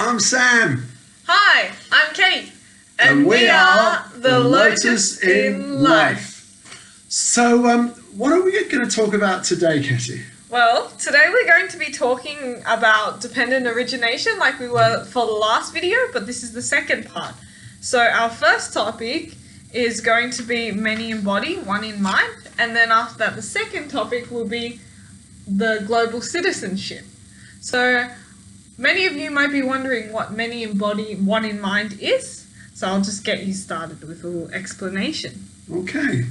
I'm Sam. Hi, I'm Kate. And we are the Lotus in Life. So, what are we going to talk about today, Katie? Well, today we're going to be talking about dependent origination like we were for the last video, but this is the second part. So our first topic is going to be many embody, one in mind, and then after that the second topic will be the global citizenship. So many of you might be wondering what many embody, one in mind is, so I'll just get you started with a little explanation. Okay.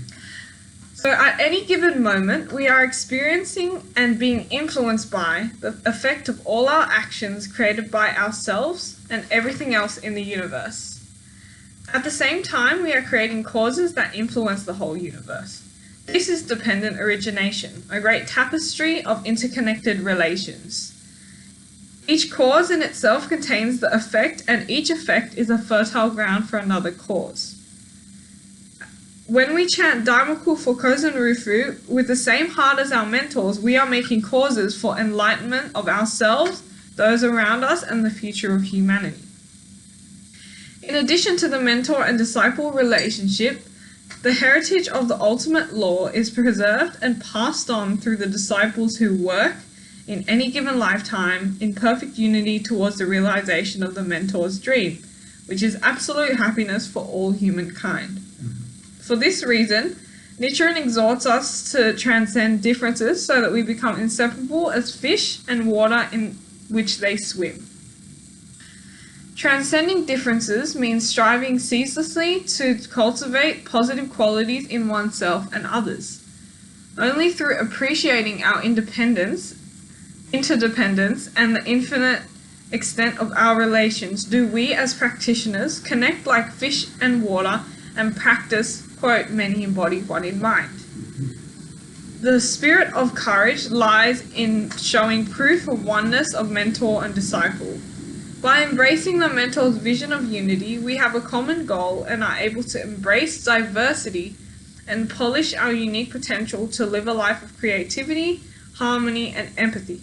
So at any given moment, we are experiencing and being influenced by the effect of all our actions created by ourselves and everything else in the universe. At the same time, we are creating causes that influence the whole universe. This is dependent origination, a great tapestry of interconnected relations. Each cause in itself contains the effect, and each effect is a fertile ground for another cause. When we chant Daimaku for Kozen Rufu with the same heart as our mentors, we are making causes for enlightenment of ourselves, those around us, and the future of humanity. In addition to the mentor and disciple relationship, the heritage of the ultimate law is preserved and passed on through the disciples who work in any given lifetime in perfect unity towards the realization of the mentor's dream, which is absolute happiness for all humankind. For this reason, Nichiren exhorts us to transcend differences so that we become inseparable as fish and water in which they swim. Transcending differences means striving ceaselessly to cultivate positive qualities in oneself and others. Only through appreciating our independence, interdependence, and the infinite extent of our relations do we as practitioners connect like fish and water and practice, quote, many embody, one in mind. The spirit of courage lies in showing proof of oneness of mentor and disciple. By embracing the mentor's vision of unity, we have a common goal and are able to embrace diversity and polish our unique potential to live a life of creativity, harmony, and empathy.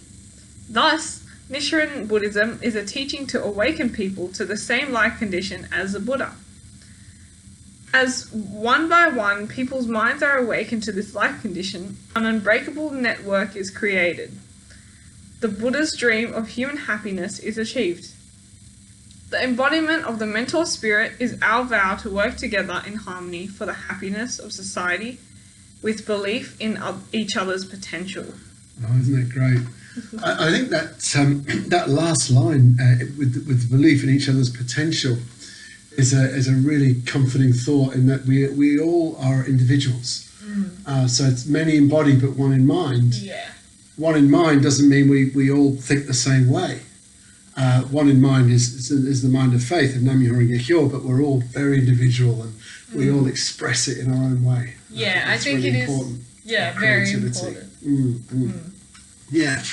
Thus, Nichiren Buddhism is a teaching to awaken people to the same life condition as the Buddha. As one by one people's minds are awakened to this life condition, an unbreakable network is created. The Buddha's dream of human happiness is achieved. The embodiment of the mentor spirit is our vow to work together in harmony for the happiness of society with belief in each other's potential. Oh, isn't that great? I think that that last line with belief in each other's potential is a really comforting thought, in that we all are individuals. So it's many in body but one in mind. Yeah. One in mind doesn't mean we all think the same way. One in mind is the mind of faith, and Nam-myoho Renge-kyo, but we're all very individual and we all express it in our own way. Yeah, I think really it important. is. Yeah, very important. Yeah.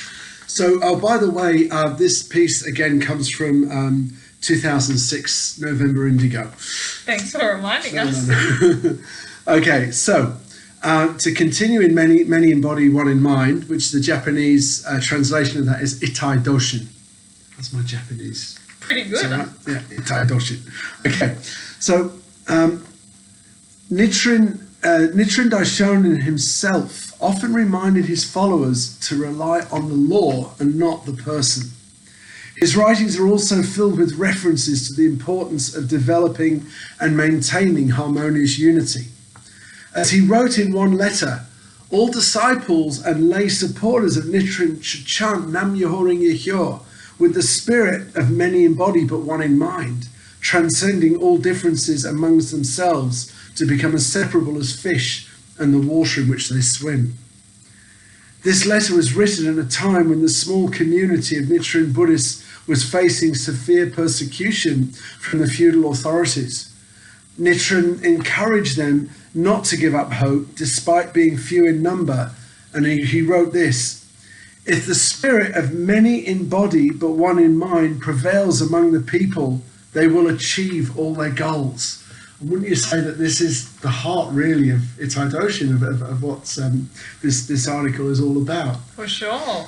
So, oh, by the way, this piece again comes from 2006 November Indigo. Thanks for reminding us. No. Okay, so to continue in many embody, one in mind, which the Japanese translation of that is Itai Doshin. That's my Japanese. Pretty good. Right? Yeah, Itai Doshin. Okay, so Nichiren Daishonin himself often reminded his followers to rely on the law and not the person. His writings are also filled with references to the importance of developing and maintaining harmonious unity. As he wrote in one letter, all disciples and lay supporters of Nichiren should chant Nam-myoho Renge-kyo with the spirit of many in body but one in mind, transcending all differences amongst themselves to become as separable as fish and the water in which they swim. This letter was written at a time when the small community of Nichiren Buddhists was facing severe persecution from the feudal authorities. Nichiren encouraged them not to give up hope despite being few in number, and he wrote this: "If the spirit of many in body but one in mind prevails among the people, they will achieve all their goals." And wouldn't you say that this is the heart, really, of Itai Doshin, of what this article is all about? For sure.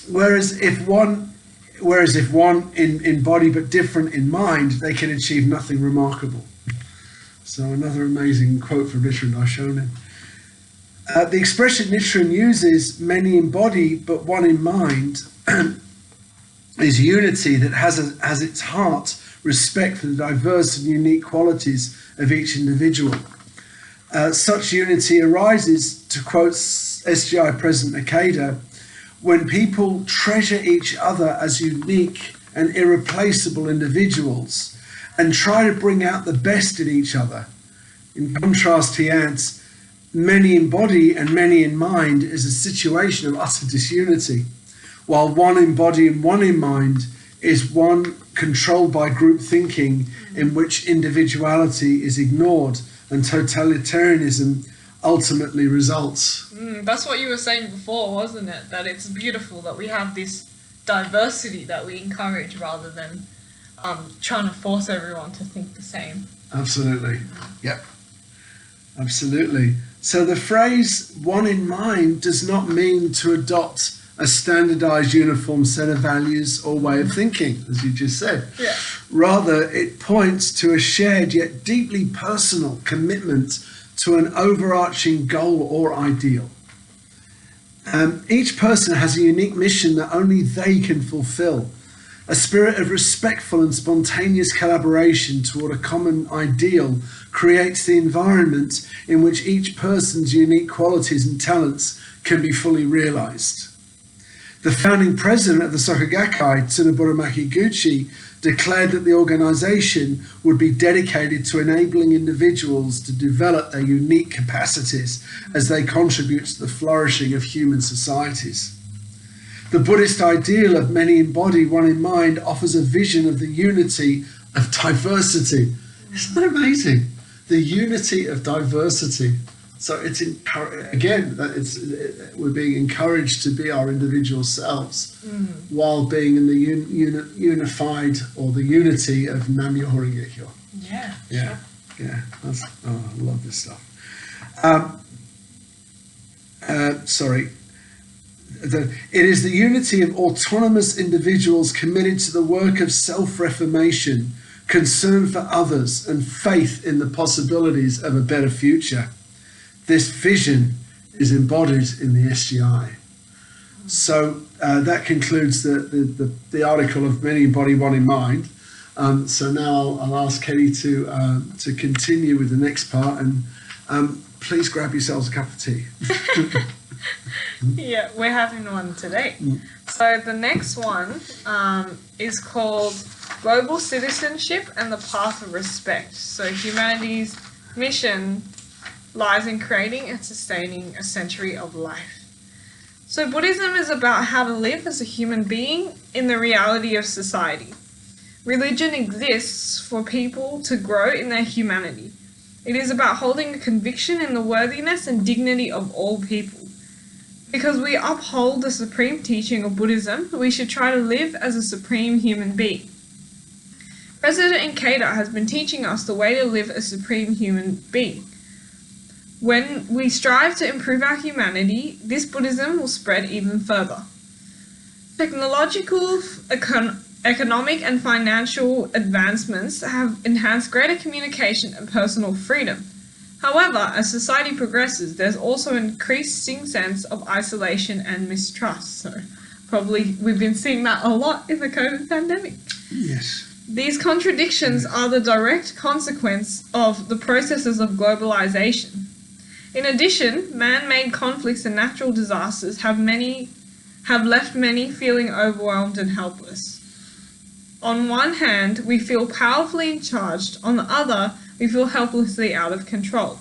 Whereas if one Whereas if one in body but different in mind, they can achieve nothing remarkable. So another amazing quote from Nichiren Daishonin. The expression Nichiren uses, many in body but one in mind, is unity that has its heart respect for the diverse and unique qualities of each individual. Such unity arises, to quote SGI President Ikeda, when people treasure each other as unique and irreplaceable individuals and try to bring out the best in each other. In contrast, he adds, many in body and many in mind is a situation of utter disunity, while one in body and one in mind is one controlled by group thinking in which individuality is ignored and totalitarianism ultimately results. That's what you were saying before, wasn't it? That it's beautiful that we have this diversity that we encourage rather than trying to force everyone to think the same. Absolutely. Yep. Absolutely. So the phrase one in mind does not mean to adopt a standardized uniform set of values or way of thinking, as you just said. Yeah. Rather, it points to a shared yet deeply personal commitment to an overarching goal or ideal. Each person has a unique mission that only they can fulfill. A spirit of respectful and spontaneous collaboration toward a common ideal creates the environment in which each person's unique qualities and talents can be fully realized. The founding president of the Soka Gakkai, Tsuneburo Makiguchi, declared that the organization would be dedicated to enabling individuals to develop their unique capacities as they contribute to the flourishing of human societies. The Buddhist ideal of many in body, one in mind offers a vision of the unity of diversity. Isn't that amazing? The unity of diversity. So it's again that we're being encouraged to be our individual selves while being in the unified or the unity of Nam-myoho Renge-kyo. Yeah. Yeah. Sure. Yeah. I love this stuff. It is the unity of autonomous individuals committed to the work of self-reformation, concern for others, and faith in the possibilities of a better future. This vision is embodied in the SGI. So that concludes the article of many in body, one in mind. So now I'll ask Kelly to continue with the next part, and please grab yourselves a cup of tea. Yeah, we're having one today. So the next one is called Global Citizenship and the Path of Respect. So humanity's mission lies in creating and sustaining a century of life. So Buddhism is about how to live as a human being in the reality of society. Religion exists for people to grow in their humanity. It is about holding a conviction in the worthiness and dignity of all people. Because we uphold the supreme teaching of Buddhism, we should try to live as a supreme human being. President Ikeda has been teaching us the way to live as a supreme human being. When we strive to improve our humanity, this Buddhism will spread even further. Technological, economic and financial advancements have enhanced greater communication and personal freedom. However, as society progresses, there's also an increasing sense of isolation and mistrust. So probably we've been seeing that a lot in the COVID pandemic. Yes. These contradictions are the direct consequence of the processes of globalization. In addition, man-made conflicts and natural disasters have left many feeling overwhelmed and helpless. On one hand, we feel powerfully charged. On the other, we feel helplessly out of control.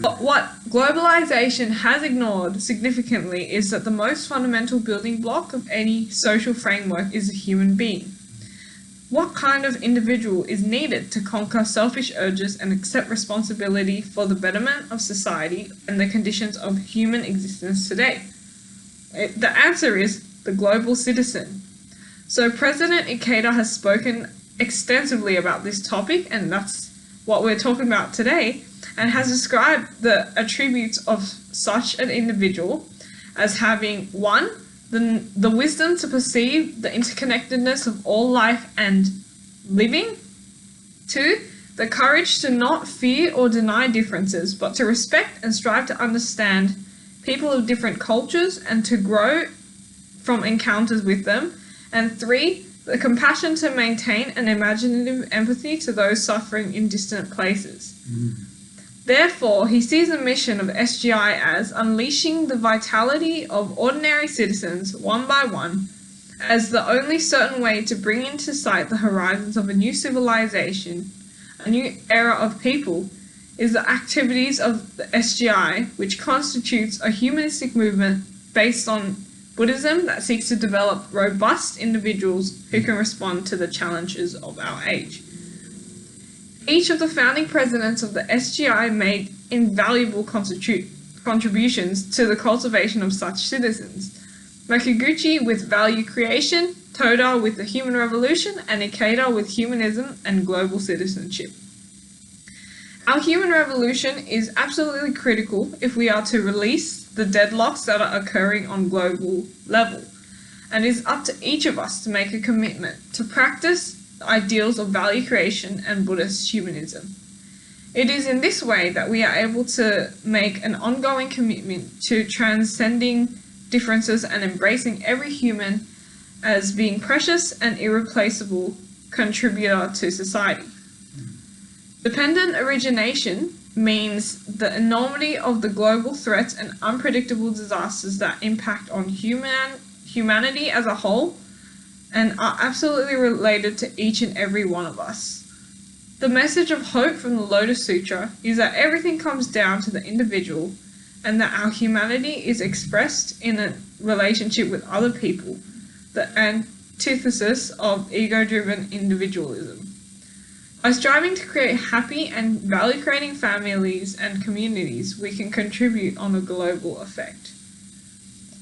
But what globalization has ignored significantly is that the most fundamental building block of any social framework is a human being. What kind of individual is needed to conquer selfish urges and accept responsibility for the betterment of society and the conditions of human existence today? The answer is the global citizen. So President Ikeda has spoken extensively about this topic, and that's what we're talking about today, and has described the attributes of such an individual as having 1. the wisdom to perceive the interconnectedness of all life and living. 2, the courage to not fear or deny differences, but to respect and strive to understand people of different cultures and to grow from encounters with them. And 3, the compassion to maintain an imaginative empathy to those suffering in distant places. Therefore, he sees the mission of SGI as unleashing the vitality of ordinary citizens one by one, as the only certain way to bring into sight the horizons of a new civilization, a new era of people, is the activities of the SGI, which constitutes a humanistic movement based on Buddhism that seeks to develop robust individuals who can respond to the challenges of our age. Each of the founding presidents of the SGI made invaluable contributions to the cultivation of such citizens. Makiguchi with value creation, Toda with the human revolution, and Ikeda with humanism and global citizenship. Our human revolution is absolutely critical if we are to release the deadlocks that are occurring on global level, and it is up to each of us to make a commitment to practice the ideals of value creation and Buddhist humanism. It is in this way that we are able to make an ongoing commitment to transcending differences and embracing every human as being precious and irreplaceable contributor to society. Dependent origination means the enormity of the global threats and unpredictable disasters that impact on humanity as a whole and are absolutely related to each and every one of us. The message of hope from the Lotus Sutra is that everything comes down to the individual and that our humanity is expressed in a relationship with other people, the antithesis of ego-driven individualism. By striving to create happy and value-creating families and communities, we can contribute on a global effect.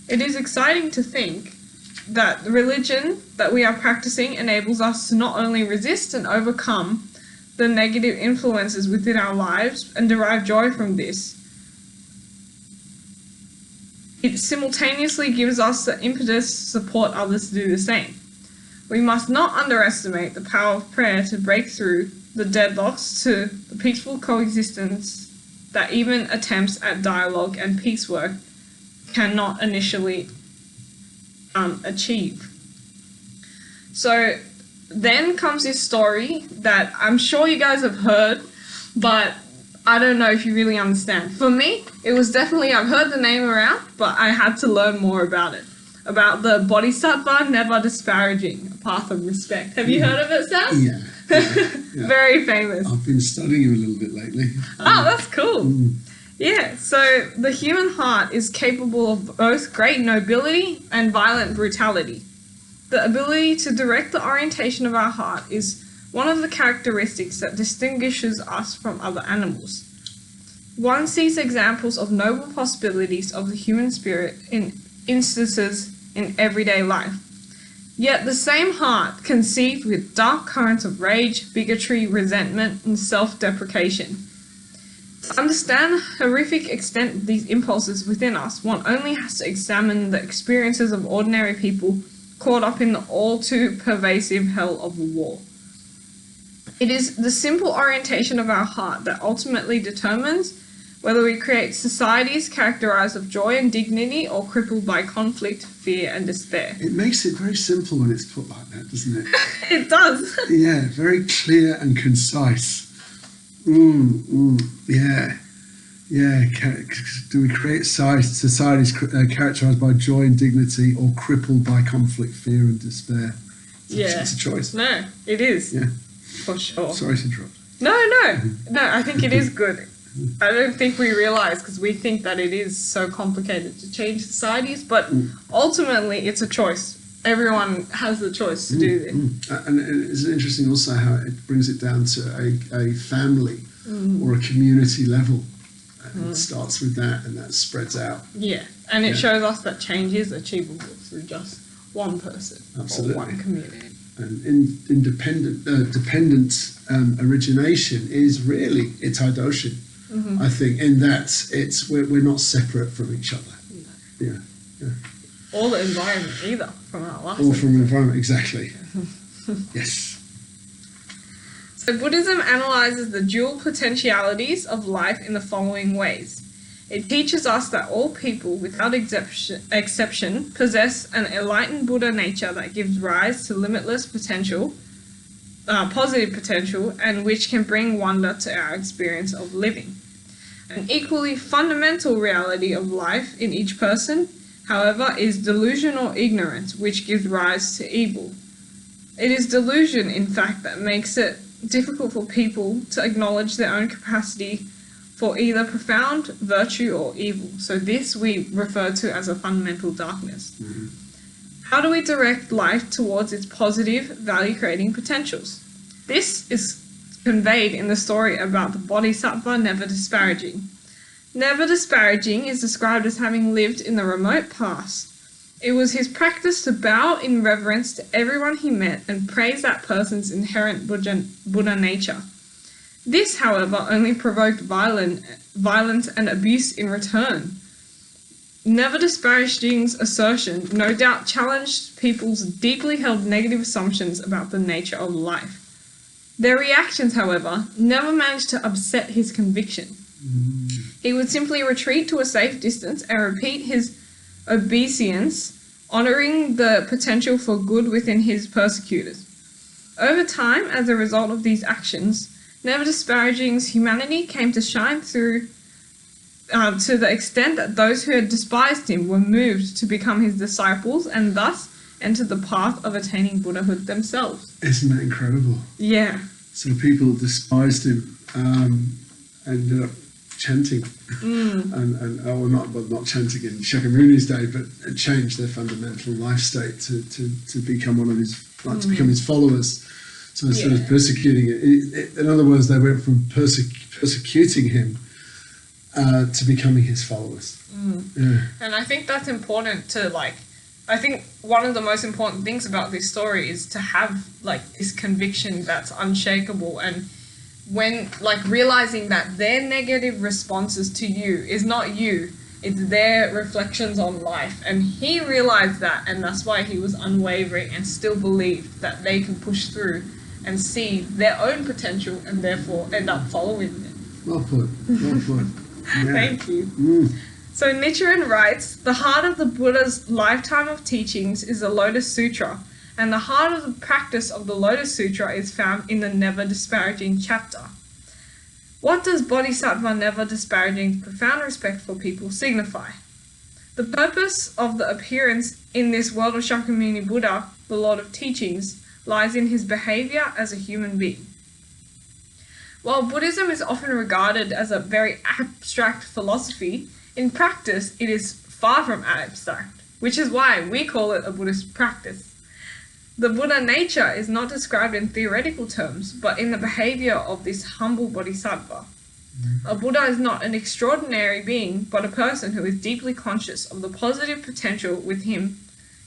It is exciting to think that the religion that we are practicing enables us to not only resist and overcome the negative influences within our lives and derive joy from this, it simultaneously gives us the impetus to support others to do the same. We must not underestimate the power of prayer to break through the deadlocks to the peaceful coexistence that even attempts at dialogue and peace work cannot initially achieve. So then comes this story that I'm sure you guys have heard, but I don't know if you really understand. For me, it was definitely, I've heard the name around, but I had to learn more about it. About the Bodhisattva never disparaging, a path of respect. Have you heard of it, Sam? Yeah. Very famous. I've been studying him a little bit lately. Oh, that's cool. Yeah, so the human heart is capable of both great nobility and violent brutality. The ability to direct the orientation of our heart is one of the characteristics that distinguishes us from other animals. One sees examples of noble possibilities of the human spirit in instances in everyday life. Yet the same heart conceived with dark currents of rage, bigotry, resentment, and self-deprecation. To understand the horrific extent of these impulses within us, one only has to examine the experiences of ordinary people caught up in the all too pervasive hell of the war. It is the simple orientation of our heart that ultimately determines whether we create societies characterized of joy and dignity or crippled by conflict, fear, and despair. It makes it very simple when it's put like that, doesn't it? It does. Yeah, very clear and concise. Yeah. Do we create societies characterized by joy and dignity or crippled by conflict, fear, and despair? It's a choice. No, it is. Yeah. For sure. Sorry to interrupt. No, I think it is good. I don't think we realize, because we think that it is so complicated to change societies, but ultimately it's a choice. Everyone has the choice to do this. And it's interesting also how it brings it down to a family or a community level. It starts with that and that spreads out. Yeah, and it shows us that change is achievable through just one person. Absolutely. Or one community. And dependent origination is really Itaidoshin. I think in that we're not separate from each other. No. Yeah. Or the environment either, from our last Or from environment, exactly. Yes. So Buddhism analyzes the dual potentialities of life in the following ways. It teaches us that all people, without exception, possess an enlightened Buddha nature that gives rise to limitless potential, positive potential, and which can bring wonder to our experience of living. An equally fundamental reality of life in each person, however, is delusional ignorance, which gives rise to evil. It is delusion, in fact, that makes it difficult for people to acknowledge their own capacity for either profound virtue or evil. So this we refer to as a fundamental darkness. Mm-hmm. How do we direct life towards its positive, value-creating potentials? This is conveyed in the story about the Bodhisattva never disparaging. Never disparaging is described as having lived in the remote past. It was his practice to bow in reverence to everyone he met and praise that person's inherent Buddha nature. This, however, only provoked violence and abuse in return. Never disparaging's assertion no doubt challenged people's deeply held negative assumptions about the nature of life. Their reactions, however, never managed to upset his conviction. He would simply retreat to a safe distance and repeat his obeisance, honoring the potential for good within his persecutors. Over time, as a result of these actions, never disparaging's humanity came to shine through to the extent that those who had despised him were moved to become his disciples and thus entered the path of attaining Buddhahood themselves. Isn't that incredible? Yeah. So people despised him, ended up chanting, not chanting in Shakyamuni's day, but changed their fundamental life state to become one of his, to become his followers. So instead of persecuting it, in other words, they went from persecuting him to becoming his followers. Yeah. And I think that's important to I think one of the most important things about this story is to have this conviction that's unshakable, and when realizing that their negative responses to you is not you, it's their reflections on life. And he realized that, and that's why he was unwavering and still believed that they can push through and see their own potential and therefore end up following it. Well put. Well put. Yeah. Thank you. So Nichiren writes, the heart of the Buddha's lifetime of teachings is the Lotus Sutra, and the heart of the practice of the Lotus Sutra is found in the Never Disparaging chapter. What does Bodhisattva Never Disparaging's profound respect for people signify? The purpose of the appearance in this world of Shakyamuni Buddha, the Lord of Teachings, lies in his behavior as a human being. While Buddhism is often regarded as a very abstract philosophy, in practice it is far from abstract, which is why we call it a Buddhist practice. The Buddha nature is not described in theoretical terms, but in the behavior of this humble bodhisattva. A Buddha is not an extraordinary being, but a person who is deeply conscious of the positive potential within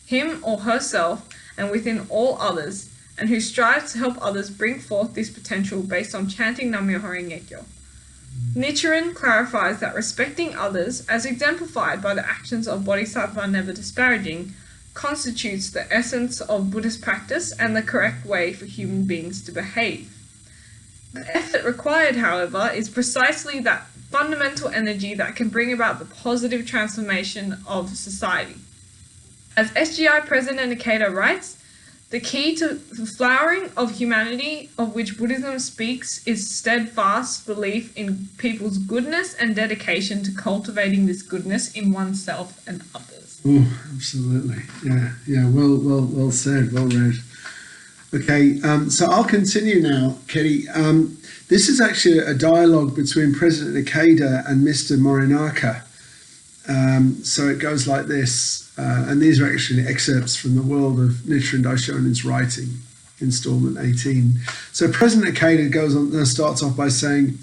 him or herself and within all others, and who strives to help others bring forth this potential based on chanting Nam-myoho Renge-kyo. Nichiren clarifies that respecting others, as exemplified by the actions of Bodhisattva Never Disparaging, constitutes the essence of Buddhist practice and the correct way for human beings to behave. The effort required, however, is precisely that fundamental energy that can bring about the positive transformation of society. As SGI President Ikeda writes, the key to the flowering of humanity of which Buddhism speaks is steadfast belief in people's goodness and dedication to cultivating this goodness in oneself and others. Oh, absolutely. Yeah. Well said. Well read. Okay, so I'll continue now, Kitty. This is actually a dialogue between President Ikeda and Mr. Morinaka. So it goes like this, and these are actually excerpts from the World of Nichiren Daishonin's writing, installment 18. So President Ikeda starts off by saying,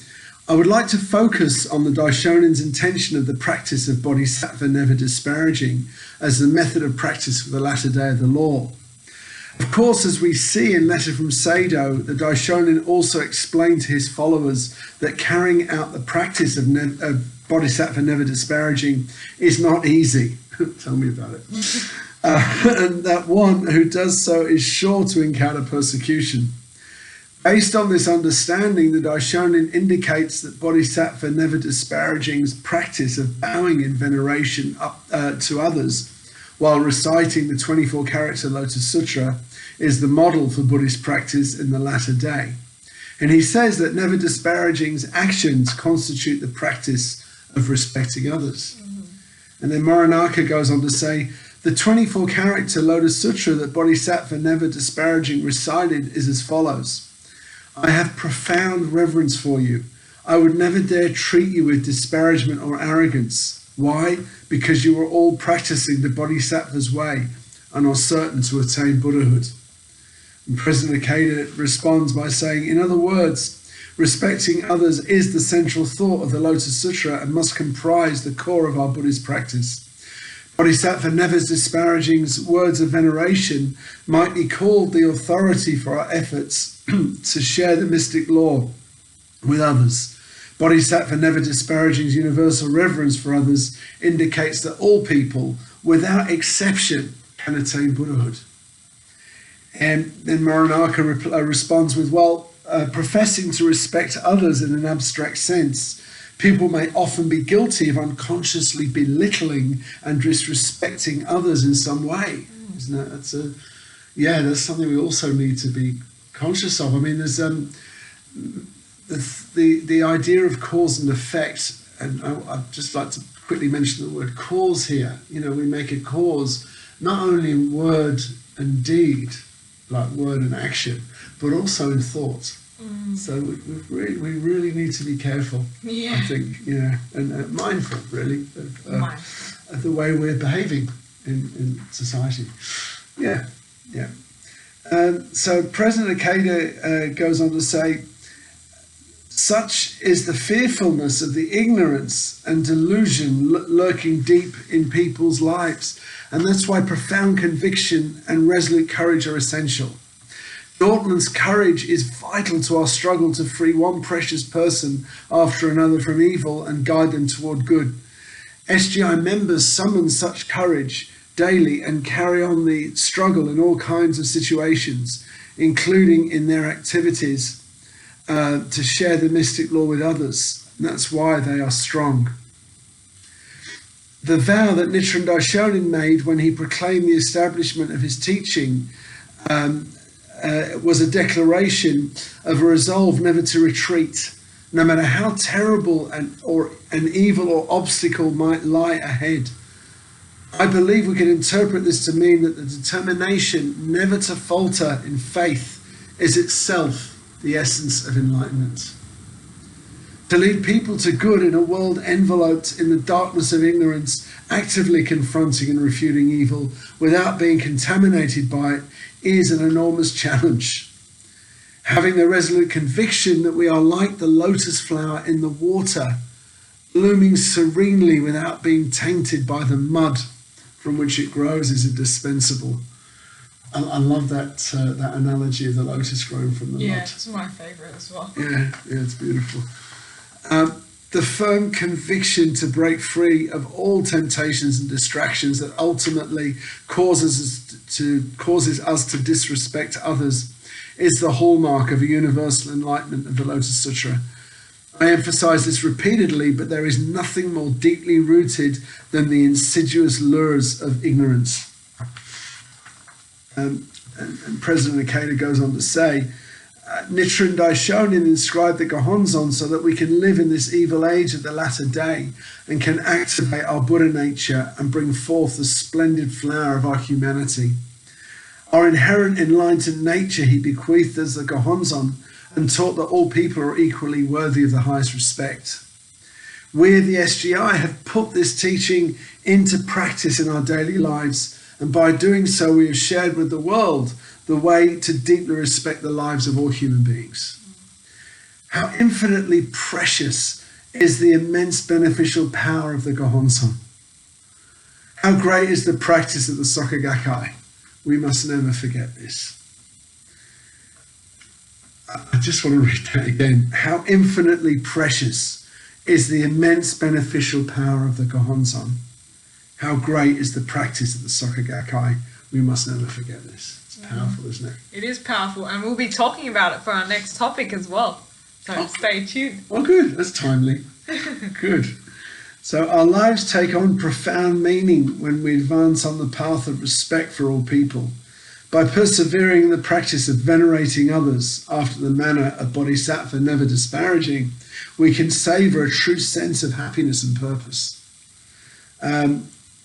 I would like to focus on the Daishonin's intention of the practice of Bodhisattva Never Disparaging as the method of practice for the latter day of the law. Of course, as we see in Letter from Sado, the Daishonin also explained to his followers that carrying out the practice of bodhisattva never disparaging, is not easy. Tell me about it. And that one who does so is sure to encounter persecution. Based on this understanding, the Daishonin indicates that bodhisattva never disparaging's practice of bowing in veneration to others while reciting the 24-character Lotus Sutra is the model for Buddhist practice in the latter day. And he says that never disparaging's actions constitute the practice of respecting others. And then Moranaka goes on to say, the 24-character Lotus Sutra that Bodhisattva never disparaging recited is as follows. I have profound reverence for you. I would never dare treat you with disparagement or arrogance. Why? Because you are all practicing the Bodhisattva's way and are certain to attain Buddhahood. And President Ikeda responds by saying, in other words, respecting others is the central thought of the Lotus Sutra and must comprise the core of our Buddhist practice. Bodhisattva never disparaging's words of veneration might be called the authority for our efforts to share the mystic law with others. Bodhisattva never disparaging's universal reverence for others indicates that all people, without exception, can attain Buddhahood. And then Moranaka responds with, well, professing to respect others in an abstract sense, people may often be guilty of unconsciously belittling and disrespecting others in some way. Isn't that? That's something we also need to be conscious of. I mean, there's the idea of cause and effect, and I'd just like to quickly mention the word cause here. You know, we make a cause not only in word and deed, like word and action, but also in thought. So we really need to be careful, I think, and mindful, really, of the way we're behaving in society. So President Ikeda goes on to say, such is the fearfulness of the ignorance and delusion lurking deep in people's lives, and that's why profound conviction and resolute courage are essential. Dortmund's courage is vital to our struggle to free one precious person after another from evil and guide them toward good. SGI members summon such courage daily and carry on the struggle in all kinds of situations, including in their activities to share the mystic law with others. And that's why they are strong. The vow that Nichiren Daishonin made when he proclaimed the establishment of his teaching was a declaration of a resolve never to retreat, no matter how terrible an evil or obstacle might lie ahead. I believe we can interpret this to mean that the determination never to falter in faith is itself the essence of enlightenment. To lead people to good in a world enveloped in the darkness of ignorance, actively confronting and refuting evil without being contaminated by it is an enormous challenge. Having the resolute conviction that we are like the lotus flower in the water, blooming serenely without being tainted by the mud from which it grows is indispensable. I love that analogy of the lotus growing from the mud. Yeah, it's my favourite as well. Yeah, it's beautiful. The firm conviction to break free of all temptations and distractions that ultimately causes us to disrespect others is the hallmark of a universal enlightenment of the Lotus Sutra. I emphasize this repeatedly, but there is nothing more deeply rooted than the insidious lures of ignorance. And President Ikeda goes on to say, Nichiren Daishonin inscribed the Gohonzon so that we can live in this evil age of the latter day and can activate our Buddha nature and bring forth the splendid flower of our humanity. Our inherent enlightened nature he bequeathed as the Gohonzon and taught that all people are equally worthy of the highest respect. We at the SGI have put this teaching into practice in our daily lives, and by doing so we have shared with the world the way to deeply respect the lives of all human beings. How infinitely precious is the immense beneficial power of the Gohonzon. How great is the practice of the Soka Gakkai. We must never forget this. I just want to read that again. How infinitely precious is the immense beneficial power of the Gohonzon. How great is the practice of the Soka Gakkai. We must never forget this. It's powerful, isn't it? It is powerful, and we'll be talking about it for our next topic as well. So stay tuned. Oh, good. That's timely. Good. So our lives take on profound meaning when we advance on the path of respect for all people. By persevering in the practice of venerating others after the manner of Bodhisattva, never disparaging, we can savour a true sense of happiness and purpose.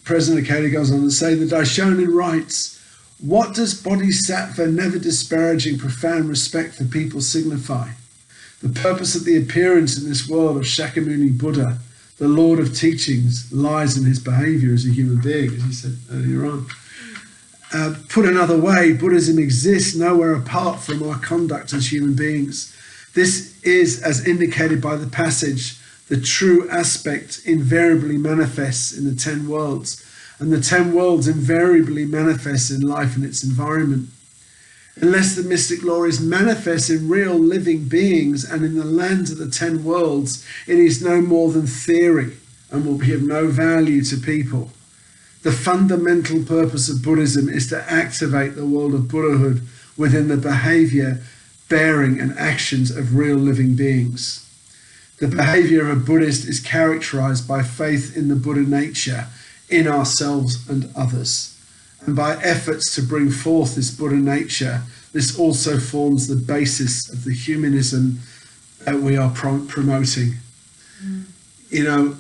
President Akeda goes on to say, the Daishonin writes, what does Bodhisattva, never disparaging profound respect for people signify? The purpose of the appearance in this world of Shakyamuni Buddha, the Lord of teachings, lies in his behaviour as a human being, as he said earlier on. Put another way, Buddhism exists nowhere apart from our conduct as human beings. This is, as indicated by the passage, the true aspect invariably manifests in the 10 worlds, and the 10 worlds invariably manifest in life and its environment. Unless the mystic law is manifest in real living beings and in the lands of the 10 worlds, it is no more than theory and will be of no value to people. The fundamental purpose of Buddhism is to activate the world of Buddhahood within the behaviour, bearing and actions of real living beings. The behaviour of a Buddhist is characterised by faith in the Buddha nature, in ourselves and others. And by efforts to bring forth this Buddha nature, this also forms the basis of the humanism that we are promoting. You know,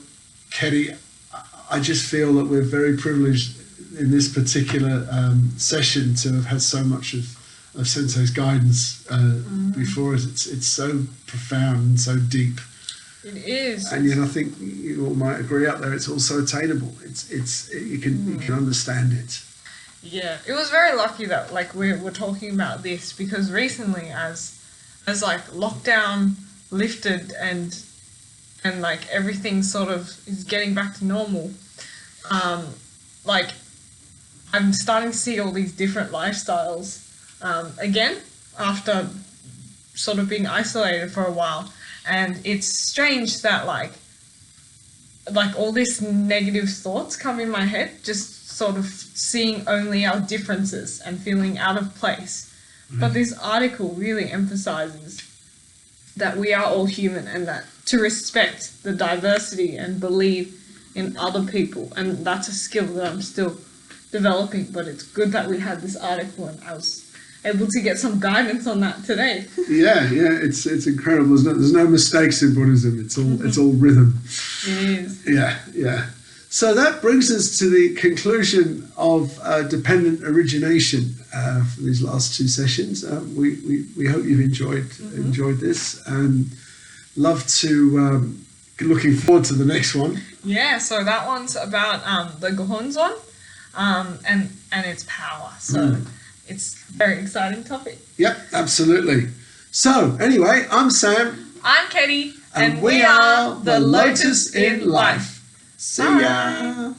Ketty, I just feel that we're very privileged in this particular session to have had so much of Sensei's guidance before us. It's so profound and so deep. It is. And yet I think you all might agree out there, it's also attainable. You can understand it. Yeah, it was very lucky that we're talking about this, because recently as like lockdown lifted and like everything sort of is getting back to normal, like I'm starting to see all these different lifestyles again after sort of being isolated for a while. And it's strange that like all these negative thoughts come in my head, just sort of seeing only our differences and feeling out of place. But this article really emphasizes that we are all human and that to respect the diversity and believe in other people. And that's a skill that I'm still developing, but it's good that we had this article and I was able to get some guidance on that today. Yeah, it's incredible. There's no mistakes in Buddhism. It's all rhythm. It is. Yeah. So that brings us to the conclusion of Dependent Origination for these last two sessions. We hope you've enjoyed this, and love to looking forward to the next one. Yeah, so that one's about the Gohonzon and its power. So it's a very exciting topic. Yep, absolutely. So anyway, I'm Sam. I'm Ketty. And we are the Lotus in Life. See ya.